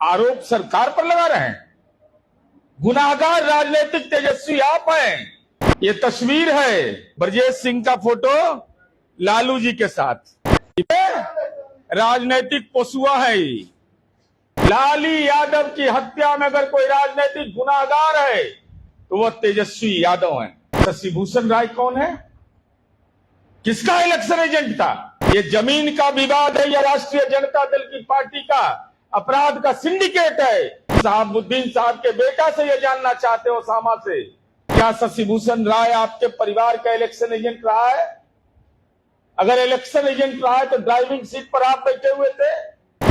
आरोप सरकार पर लगा रहे हैं। गुनाहगार राजनीतिक तेजस्वी आप हैं। ये तस्वीर है ब्रजेश सिंह का फोटो लालू जी के साथ। ये राजनीतिक पशुआ है। लाली यादव की हत्या में अगर कोई राजनीतिक गुनाहगार है तो वह तेजस्वी यादव है। शशिभूषण राय कौन है? किसका इलेक्शन एजेंट था? ये जमीन का विवाद है या राष्ट्रीय जनता दल की पार्टी का अपराध का सिंडिकेट है? शहाबुद्दीन साहब के बेटा से ये जानना चाहते हो, सामा से, क्या शशिभूषण राय आपके परिवार का इलेक्शन एजेंट रहा है? अगर इलेक्शन एजेंट रहा है तो ड्राइविंग सीट पर आप बैठे हुए थे,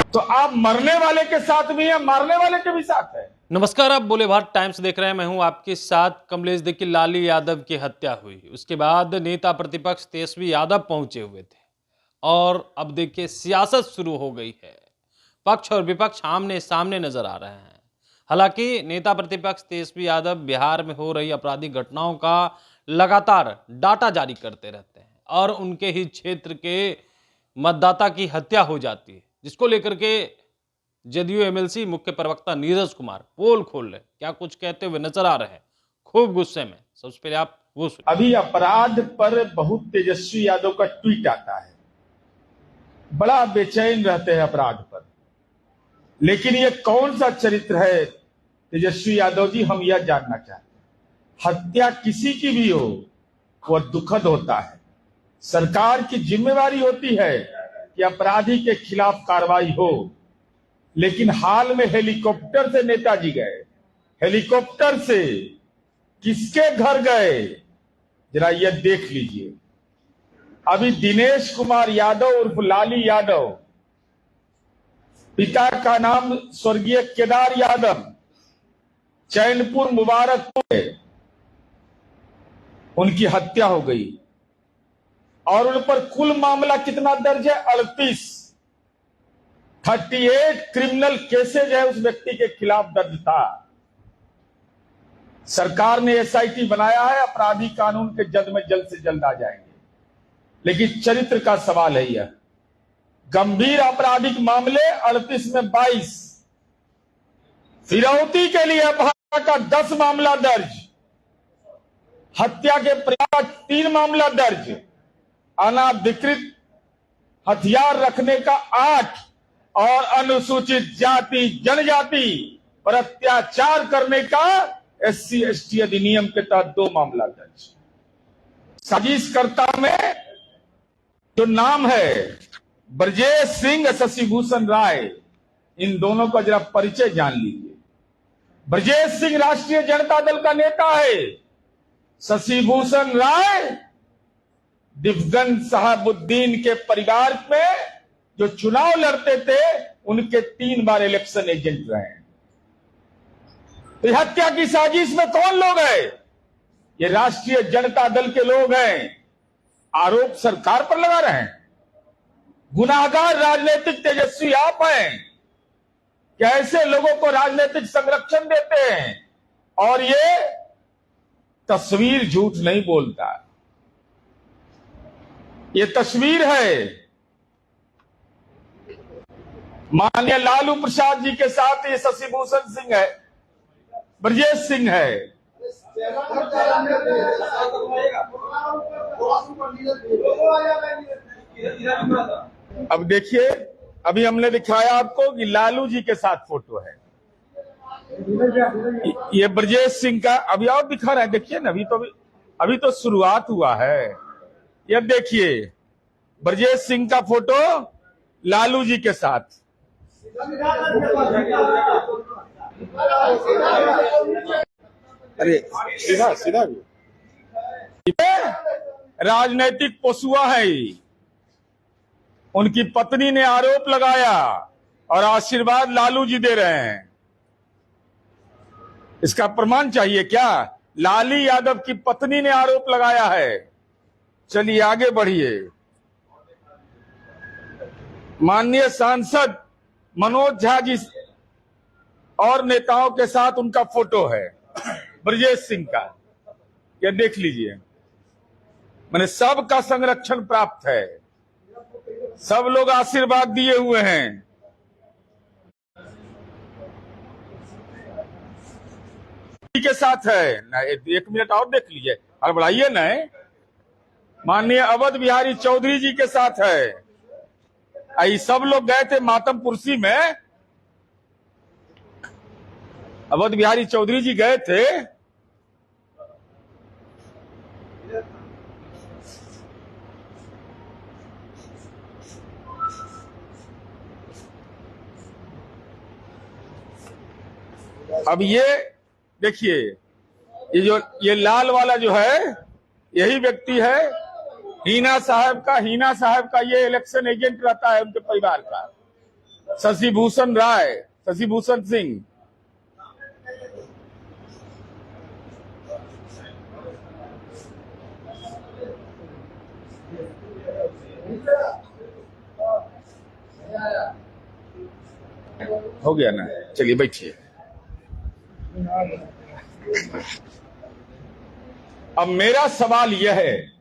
तो आप मरने वाले के साथ भी हैं, मारने वाले के भी साथ है। नमस्कार, आप बोलेभार टाइम्स देख रहे हैं। मैं हूं आपके साथ कमलेश। देखिए, लाली यादव की हत्या हुई, उसके बाद नेता प्रतिपक्ष तेजस्वी यादव पहुंचे हुए थे और अब देखिए सियासत शुरू हो गई है। पक्ष और विपक्ष आमने सामने नजर आ रहे हैं। हालांकि नेता प्रतिपक्ष तेजस्वी यादव बिहार में हो रही आपराधिक घटनाओं का लगातार डाटा जारी करते रहते हैं और उनके ही क्षेत्र के मतदाता की हत्या हो जाती है, जिसको लेकर के जदयू एमएलसी मुख्य प्रवक्ता नीरज कुमार पोल खोल रहे, क्या कुछ कहते हुए नजर आ रहे हैं, खूब गुस्से में। सबसे पहले आप वो सुनिए। अभी अपराध पर बहुत तेजस्वी यादव का ट्वीट आता है, बड़ा बेचैन रहते हैं अपराध पर। लेकिन ये कौन सा चरित्र है तेजस्वी यादव जी, हम यह जानना चाहते हैं। हत्या किसी की भी हो वह दुखद होता है। सरकार की जिम्मेवारी होती है कि अपराधी के खिलाफ कार्रवाई हो। लेकिन हाल में हेलीकॉप्टर से नेताजी गए, हेलीकॉप्टर से किसके घर गए, जरा यह देख लीजिए। अभी दिनेश कुमार यादव उर्फ लाली यादव, पिता का नाम स्वर्गीय केदार यादव, चैनपुर मुबारकपुर, उनकी हत्या हो गई और उन पर कुल मामला कितना दर्ज है? 38 क्रिमिनल केसेज है उस व्यक्ति के खिलाफ दर्ज था। सरकार ने एसआईटी बनाया है, अपराधी कानून के जद में जल्द से जल्द आ जाएंगे। लेकिन चरित्र का सवाल है यह। गंभीर आपराधिक मामले 38 में 22, फिरौती के लिए अपहरण का 10 मामला दर्ज, हत्या के प्रयास 3 मामला दर्ज, अनाधिकृत हथियार रखने का 8 और अनुसूचित जाति जनजाति पर अत्याचार करने का SC/ST अधिनियम के तहत 2 मामला दर्ज। साजिशकर्ता में जो नाम है ब्रजेश सिंह, शशिभूषण राय, इन दोनों का जरा परिचय जान लीजिए। ब्रजेश सिंह राष्ट्रीय जनता दल का नेता है। शशिभूषण राय दिवंगत शहाबुद्दीन के परिवार में जो चुनाव लड़ते थे उनके 3 बार इलेक्शन एजेंट रहे हैं। तो हत्या की साजिश में कौन लोग हैं? ये राष्ट्रीय जनता दल के लोग हैं। आरोप सरकार पर लगा रहे हैं। गुनाहगार राजनीतिक तेजस्वी आप हैं। कैसे लोगों को राजनीतिक संरक्षण देते हैं? और ये तस्वीर झूठ नहीं बोलता। ये तस्वीर है माननीय लालू प्रसाद जी के साथ। ये शशिभूषण सिंह है, ब्रजेश सिंह है। अब देखिए, अभी हमने दिखाया आपको कि लालू जी के साथ फोटो है। ये ब्रजेश सिंह का अभी और दिखा रहे हैं। देखिए ना, अभी तो शुरुआत हुआ है। ये देखिए ब्रजेश सिंह का फोटो लालू जी के साथ। अरे सीधा सीधा राजनीतिक पशुआ है। उनकी पत्नी ने आरोप लगाया और आशीर्वाद लालू जी दे रहे हैं। इसका प्रमाण चाहिए क्या? लाली यादव की पत्नी ने आरोप लगाया है। चलिए आगे बढ़िए। माननीय सांसद मनोज झा जी और नेताओं के साथ उनका फोटो है, ब्रजेश सिंह का। ये देख लीजिए। मैंने सबका संरक्षण प्राप्त है, सब लोग आशीर्वाद दिए हुए हैं। के साथ है ना, एक मिनट और देख लीजिए, हड़बड़ाइए ना, माननीय अवध बिहारी चौधरी जी के साथ है। ये सब लोग गए थे मातमपुरसी में, अवध बिहारी चौधरी जी गए थे। अब ये देखिए, ये लाल वाला जो है, यही व्यक्ति है हीना साहब का ये इलेक्शन एजेंट रहता है उनके परिवार का, शशिभूषण राय, शशिभूषण सिंह। हो गया ना, चलिए बैठिए। अब मेरा सवाल यह है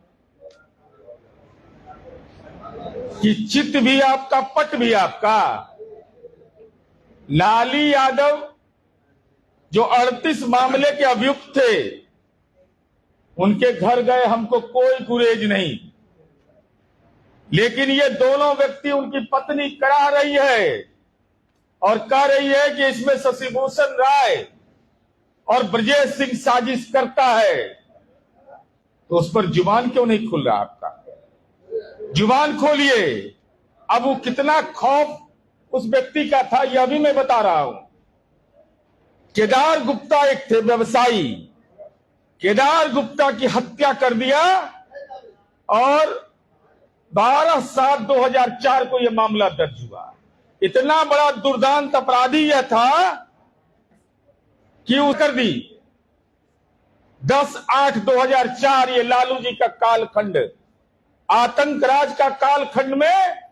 कि चित्त भी आपका, पट भी आपका। लाली यादव जो 38 मामले के अभियुक्त थे, उनके घर गए, हमको कोई गुरेज नहीं, लेकिन ये दोनों व्यक्ति, उनकी पत्नी करा रही है और कह रही है कि इसमें शशिभूषण राय और ब्रजेश सिंह साजिश करता है। तो उस पर जुबान क्यों नहीं खुल रहा आपका? जुबान खोलिए। अब वो कितना खौफ उस व्यक्ति का था, यह भी मैं बता रहा हूं। केदार गुप्ता एक थे व्यवसायी, केदार गुप्ता की हत्या कर दिया और 12/7/2004 को यह मामला दर्ज हुआ। इतना बड़ा दुर्दांत अपराधी यह था कि वो कर दी। 10/8/2004 ये लालू जी का कालखंड, आतंक राज का कालखंड में,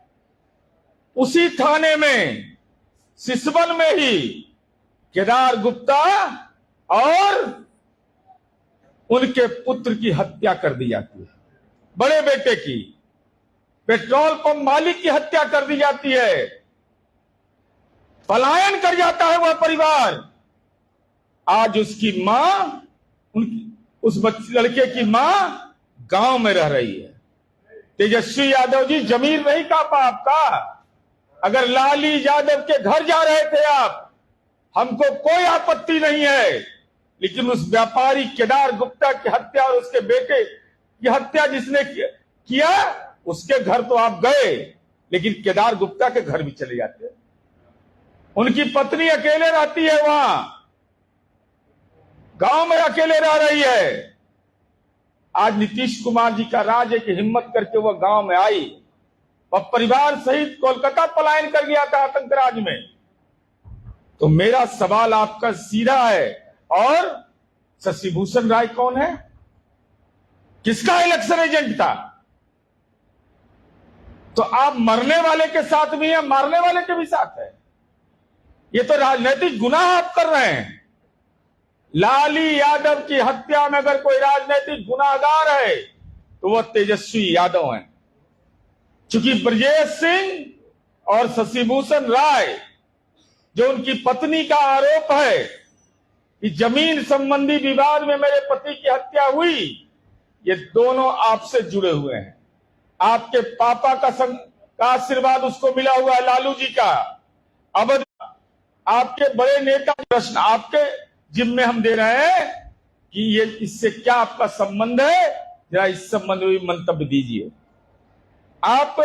उसी थाने में, सिसवन में ही केदार गुप्ता और उनके पुत्र की हत्या कर दी जाती है। बड़े बेटे की, पेट्रोल पंप मालिक की हत्या कर दी जाती है। पलायन कर जाता है वह परिवार। आज उसकी मां, उस लड़के की मां गांव में रह रही है। तेजस्वी यादव जी, जमीर नहीं कापा आपका। अगर लाली यादव के घर जा रहे थे आप, हमको कोई आपत्ति नहीं है, लेकिन उस व्यापारी केदार गुप्ता की हत्या और उसके बेटे की हत्या जिसने किया, उसके घर तो आप गए, लेकिन केदार गुप्ता के घर भी चले जाते हैं। उनकी पत्नी अकेले रहती है, वहां गांव में अकेले रह रही है। आज नीतीश कुमार जी का राज है कि हिम्मत करके वह गांव में आई। वह परिवार सहित कोलकाता पलायन कर गया था आतंक राज में। तो मेरा सवाल आपका सीधा है, और शशिभूषण राय कौन है? किसका इलेक्शन एजेंट था? तो आप मरने वाले के साथ भी हैं, मारने वाले के भी साथ है। ये तो राजनीतिक गुनाह आप कर रहे हैं। लाली यादव की हत्या में अगर कोई राजनीतिक गुनाहगार है तो वह तेजस्वी यादव हैं। चूंकि ब्रजेश सिंह और शशिभूषण राय, जो उनकी पत्नी का आरोप है कि जमीन संबंधी विवाद में मेरे पति की हत्या हुई, ये दोनों आपसे जुड़े हुए हैं। आपके पापा का आशीर्वाद उसको मिला हुआ है, लालू जी का। अब आपके बड़े नेता, प्रश्न आपके जिम्मे हम दे रहे हैं कि ये इससे क्या आपका संबंध है, जरा इस संबंध में मंतव्य दीजिए। आप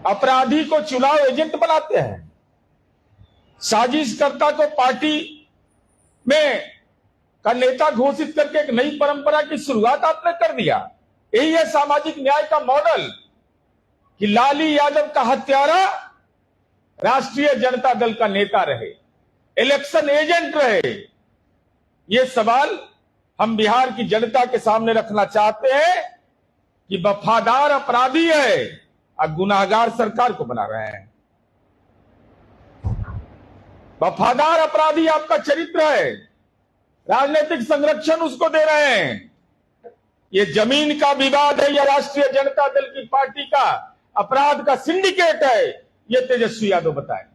अपराधी को चुनाव एजेंट बनाते हैं, साजिशकर्ता को पार्टी में का नेता घोषित करके एक नई परंपरा की शुरुआत आपने कर दिया। यही है सामाजिक न्याय का मॉडल कि लाली यादव का हत्यारा राष्ट्रीय जनता दल का नेता रहे, इलेक्शन एजेंट रहे। ये सवाल हम बिहार की जनता के सामने रखना चाहते हैं कि वफादार अपराधी है और गुनाहगार सरकार को बना रहे हैं। वफादार अपराधी आपका चरित्र है, राजनीतिक संरक्षण उसको दे रहे हैं। ये जमीन का विवाद है या राष्ट्रीय जनता दल की पार्टी का अपराध का सिंडिकेट है, ये तेजस्वी यादव बताएं।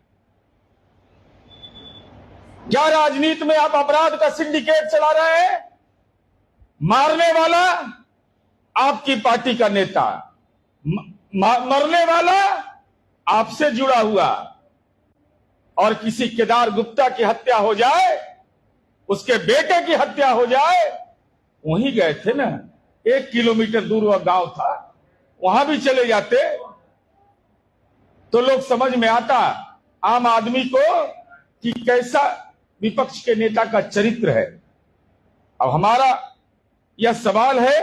क्या राजनीति में आप अपराध का सिंडिकेट चला रहे हैं? मारने वाला आपकी पार्टी का नेता, मरने वाला आपसे जुड़ा हुआ, और किसी केदार गुप्ता की हत्या हो जाए, उसके बेटे की हत्या हो जाए, वहीं गए थे ना, 1 किलोमीटर दूर वह गांव था, वहां भी चले जाते तो लोग समझ में आता आम आदमी को कि कैसा विपक्ष के नेता का चरित्र है। अब हमारा यह सवाल है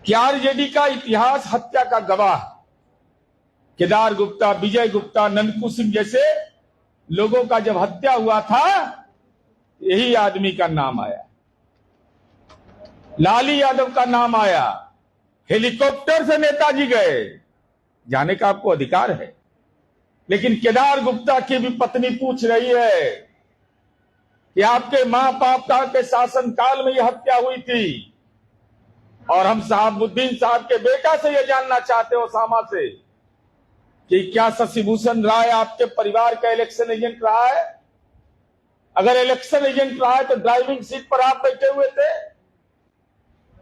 कि आरजेडी का इतिहास हत्या का गवाह, केदार गुप्ता, विजय गुप्ता, ननकू सिंह जैसे लोगों का जब हत्या हुआ था, यही आदमी का नाम आया, लाली यादव का नाम आया। हेलीकॉप्टर से नेताजी गए, जाने का आपको अधिकार है, लेकिन केदार गुप्ता की भी पत्नी पूछ रही है कि आपके मां बाप के शासन काल में यह हत्या हुई थी, और हम शहाबुद्दीन साहब के बेटा से यह जानना चाहते हो, ओसामा से, कि क्या शशिभूषण राय आपके परिवार का इलेक्शन एजेंट रहा है? अगर इलेक्शन एजेंट रहा है तो ड्राइविंग सीट पर आप बैठे हुए थे,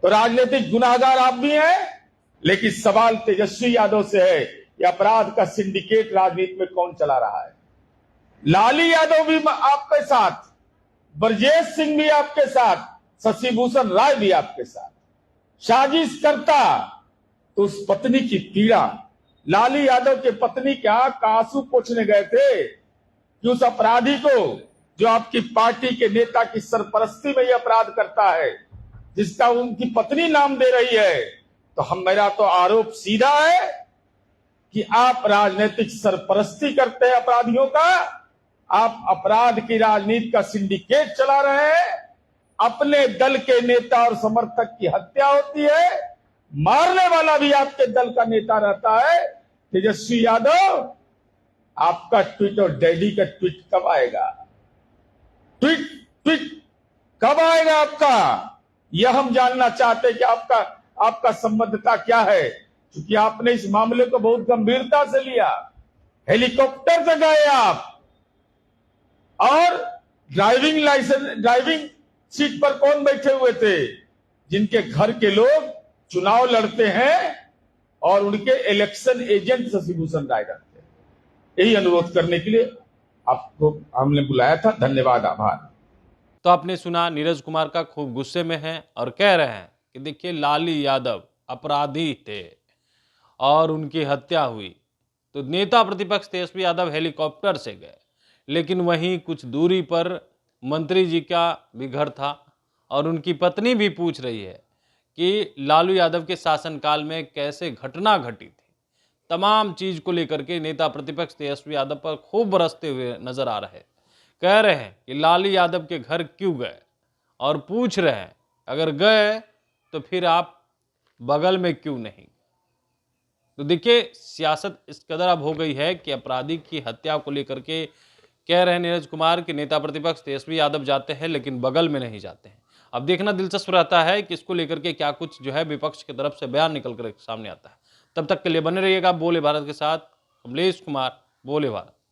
तो राजनीतिक गुनाहगार आप भी हैं। लेकिन सवाल तेजस्वी यादव से है, ये अपराध का सिंडिकेट राजनीति में कौन चला रहा है? लाली यादव भी आपके साथ, ब्रजेश सिंह भी आपके साथ, शशिभूषण राय भी आपके साथ, साजिश करता तो उस पत्नी की पीड़ा, लाली यादव के पत्नी के आंख का आंसू पोंछने गए थे कि उस अपराधी को, जो आपकी पार्टी के नेता की सरपरस्ती में यह अपराध करता है, जिसका उनकी पत्नी नाम दे रही है, तो मेरा तो आरोप सीधा है कि आप राजनीतिक सरपरस्ती करते हैं अपराधियों का, आप अपराध की राजनीति का सिंडिकेट चला रहे हैं। अपने दल के नेता और समर्थक की हत्या होती है, मारने वाला भी आपके दल का नेता रहता है। तेजस्वी यादव, आपका ट्वीट और डैडी का ट्वीट कब आएगा? ट्वीट कब आएगा आपका? यह हम जानना चाहते हैं कि आपका संबद्धता क्या है, क्योंकि आपने इस मामले को बहुत गंभीरता से लिया। हेलीकॉप्टर से गए आप, और ड्राइविंग सीट पर कौन बैठे हुए थे? जिनके घर के लोग चुनाव लड़ते हैं और उनके इलेक्शन एजेंट शशिभूषण राय रहते हैं। यही अनुरोध करने के लिए आपको हमने बुलाया था। धन्यवाद, आभार। तो आपने सुना, नीरज कुमार का खूब गुस्से में है और कह रहे हैं कि देखिए, लाली यादव अपराधी थे और उनकी हत्या हुई तो नेता प्रतिपक्ष तेजस्वी यादव हेलीकॉप्टर से गए, लेकिन वहीं कुछ दूरी पर मंत्री जी का भी घर था, और उनकी पत्नी भी पूछ रही है कि लालू यादव के शासनकाल में कैसे घटना घटी थी। तमाम चीज को लेकर के नेता प्रतिपक्ष तेजस्वी यादव पर खूब बरसते हुए नजर आ रहे हैं। कह रहे हैं कि लाली यादव के घर क्यों गए, और पूछ रहे हैं अगर गए तो फिर आप बगल में क्यों नहीं। तो देखिए, सियासत इस कदर अब हो गई है कि अपराधी की हत्या को लेकर के कह रहे हैं नीरज कुमार कि नेता प्रतिपक्ष तेजस्वी यादव जाते हैं लेकिन बगल में नहीं जाते हैं। अब देखना दिलचस्प रहता है कि इसको लेकर के क्या कुछ जो है विपक्ष की तरफ से बयान निकल कर सामने आता है। तब तक के लिए बने रहिएगा बोले भारत के साथ। कमलेश कुमार, बोले भारत।